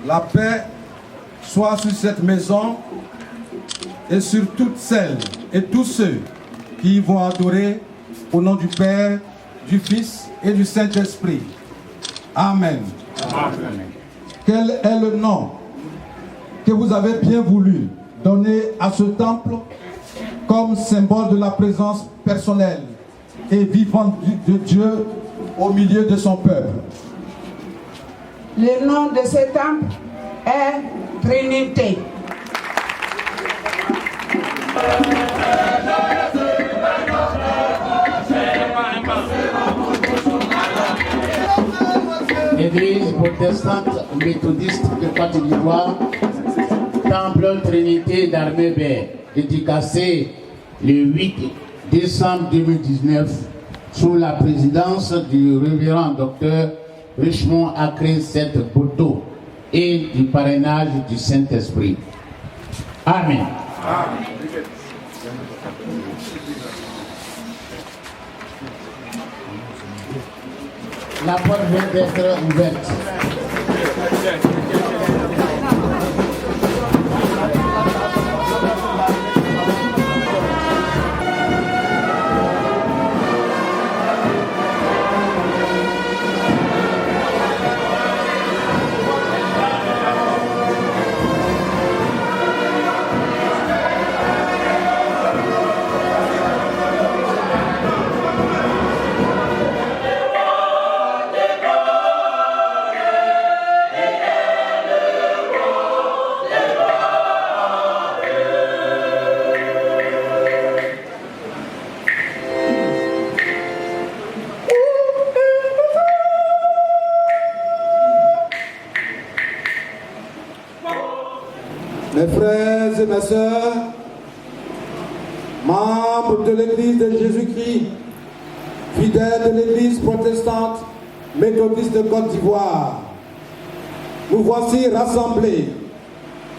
La paix soit sur cette maison et sur toutes celles et tous ceux qui y vont adorer au nom du Père, du Fils et du Saint-Esprit. Amen. Amen. Quel est le nom que vous avez bien voulu donner à ce temple comme symbole de la présence personnelle et vivante de Dieu au milieu de son peuple? Le nom de ce temple est Trinité. Église protestante méthodiste de Côte d'Ivoire, Temple Trinité d'Armébert, dédicacé le 8 décembre 2019 sous la présidence du révérend docteur Richemont Acré Seth Boto et du parrainage du Saint-Esprit. Amen. Amen. La porte vient d'être ouverte. Mes frères et mes sœurs, membres de l'Église de Jésus-Christ, fidèles de l'Église protestante méthodiste de Côte d'Ivoire, nous voici rassemblés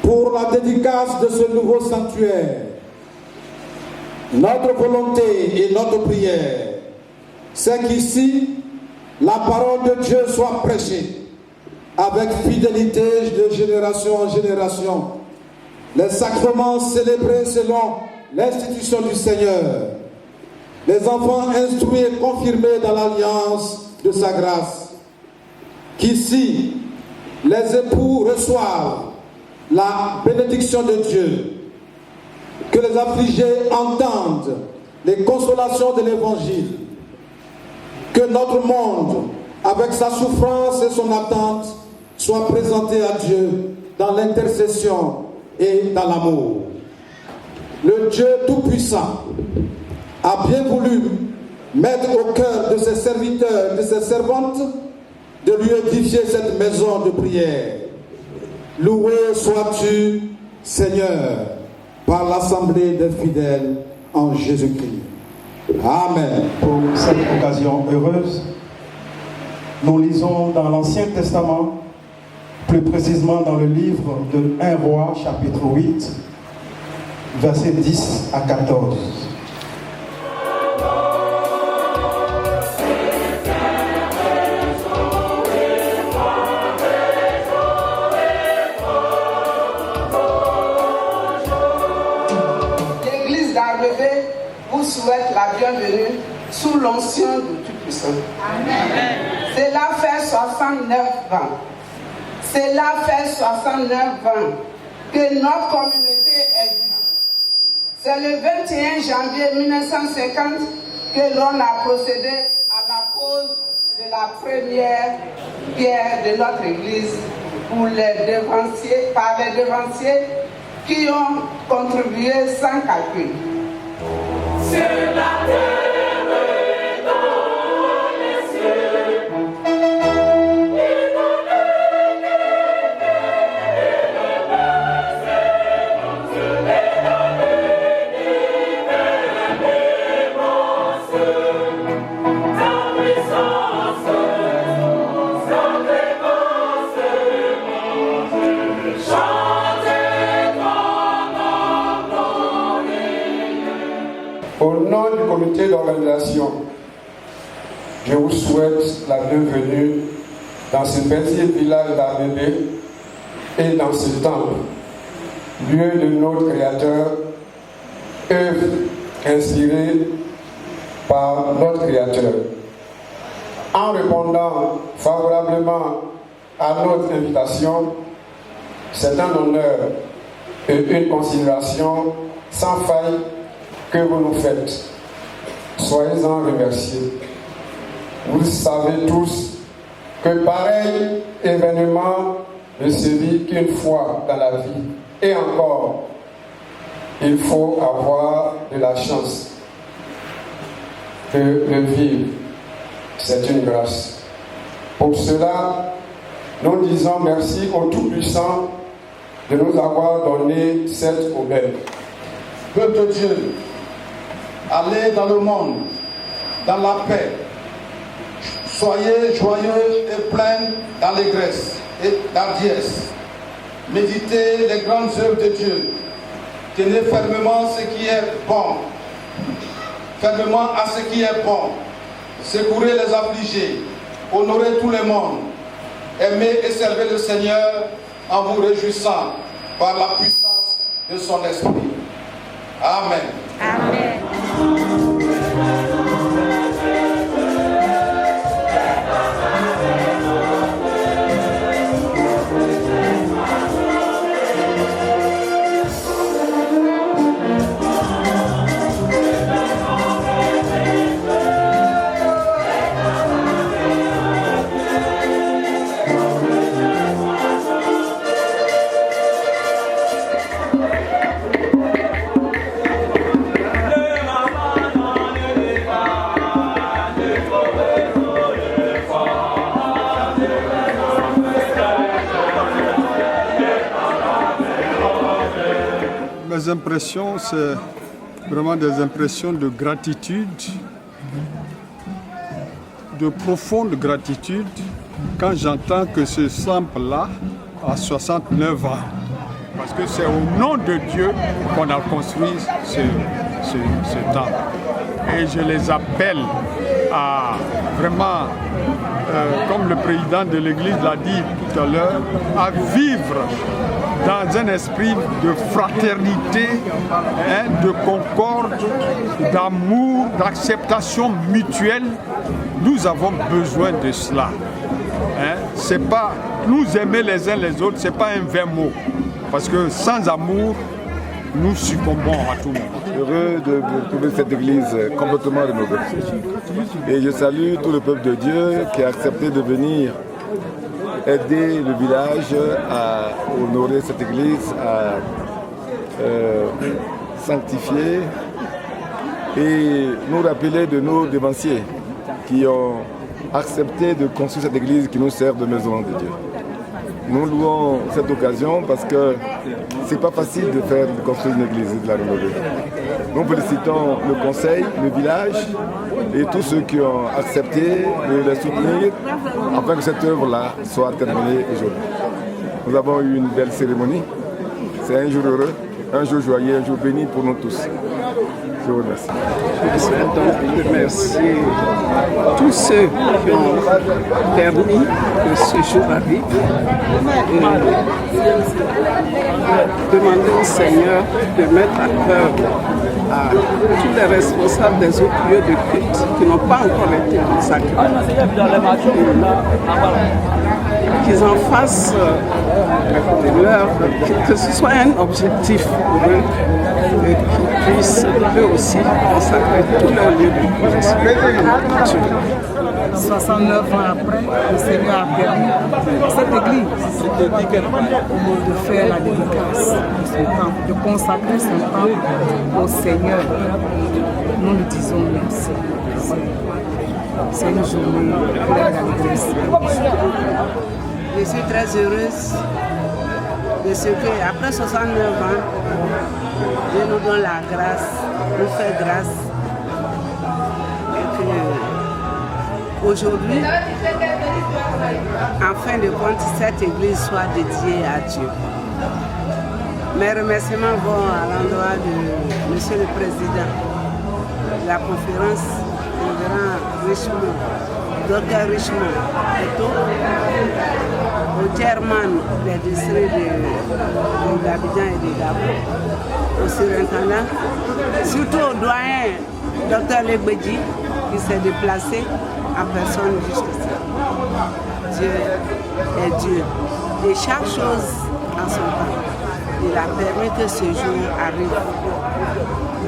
pour la dédicace de ce nouveau sanctuaire. Notre volonté et notre prière, c'est qu'ici, la parole de Dieu soit prêchée avec fidélité de génération en génération. Les sacrements célébrés selon l'institution du Seigneur. Les enfants instruits et confirmés dans l'alliance de sa grâce. Qu'ici, les époux reçoivent la bénédiction de Dieu. Que les affligés entendent les consolations de l'Évangile. Que notre monde, avec sa souffrance et son attente, soit présenté à Dieu dans l'intercession et dans l'amour. Le Dieu Tout-Puissant a bien voulu mettre au cœur de ses serviteurs, de ses servantes, de lui édifier cette maison de prière. Loué sois-tu, Seigneur, par l'assemblée des fidèles en Jésus-Christ. Amen. Pour cette occasion heureuse, nous lisons dans l'Ancien Testament, plus précisément dans le livre de 1 Roi, chapitre 8, versets 10 à 14. l'onction du Tout-Puissant. Cela fait 69 ans. Cela fait 69 ans que notre communauté est vivante. C'est le 21 janvier 1950 que l'on a procédé à la pose de la première pierre de notre église par les devanciers qui ont contribué sans calcul. C'est la terre dans les cieux. Au nom du comité d'organisation, je vous souhaite la bienvenue dans ce petit village d'Armébé et dans ce temple, lieu de notre Créateur, œuvre inspirée par notre Créateur. En répondant favorablement à notre invitation, c'est un honneur et une considération sans faille que vous nous faites. Soyez-en remerciés. Vous savez tous que pareil événement ne se vit qu'une fois dans la vie. Et encore, il faut avoir de la chance de le vivre. C'est une grâce. Pour cela, nous disons merci au Tout-Puissant de nous avoir donné cette aubaine. Peuple de Dieu, allez dans le monde, dans la paix. Soyez joyeux et pleins d'allégresse et d'hardiesse. Méditez les grandes œuvres de Dieu. Tenez fermement ce qui est bon. Fermement à ce qui est bon. Secourez les affligés. Honorez tout le monde. Aimez et servez le Seigneur en vous réjouissant par la puissance de son esprit. Amen. Amen. Mes impressions, c'est vraiment des impressions de gratitude, de profonde gratitude, quand j'entends que ce temple-là a 69 ans. Parce que c'est au nom de Dieu qu'on a construit ce temple. Et je les appelle à vraiment, comme le président de l'Église l'a dit tout à l'heure, à vivre dans un esprit de fraternité, de concorde, d'amour, d'acceptation mutuelle. Nous avons besoin de cela. C'est pas nous aimer les uns les autres, c'est pas un vain mot. Parce que sans amour, nous succombons à tout le monde. Heureux de trouver cette église complètement rénovée. Et je salue tout le peuple de Dieu qui a accepté de venir aider le village à honorer cette église, à sanctifier et nous rappeler de nos devanciers qui ont accepté de construire cette église qui nous sert de maison de Dieu. Nous louons cette occasion parce que c'est pas facile de construire une église et de la rénover. Nous félicitons le conseil, le village et tous ceux qui ont accepté de les soutenir afin que cette œuvre-là soit terminée aujourd'hui. Nous avons eu une belle cérémonie. C'est un jour heureux, un jour joyeux, un jour béni pour nous tous. Je vous remercie. Je souhaite donc remercier tous ceux qui ont permis que ce jour arrive et demander au Seigneur de mettre à l'œuvre à tous les responsables des autres lieux de culte qui n'ont pas encore été consacrés. Qu'ils en fassent que ce soit un objectif pour eux et qu'ils puissent eux aussi consacrer tous leurs lieux de culte. 69 ans après, le Seigneur a permis cette église de faire la dédicace de son temple, de consacrer son temple au Seigneur. Nous lui disons merci. C'est une journée pleine d'allégresse. Je suis très heureuse de ce qu'après 69 ans, Dieu nous donne la grâce, nous fait grâce. Et que aujourd'hui, en fin de compte, cette église soit dédiée à Dieu. Mes remerciements vont à l'endroit de Monsieur le Président de la conférence, le grand Richemont, Dr Richemont, au chairman des districts d'Abidjan et de Gabon, au surintendant, surtout au doyen Dr Legbedji qui s'est déplacé en personne jusqu'ici. Dieu est Dieu et chaque chose en son temps. Il a permis que ce jour arrive.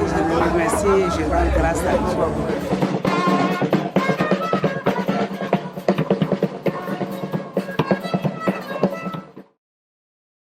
Je le remercie et je rends grâce à Dieu.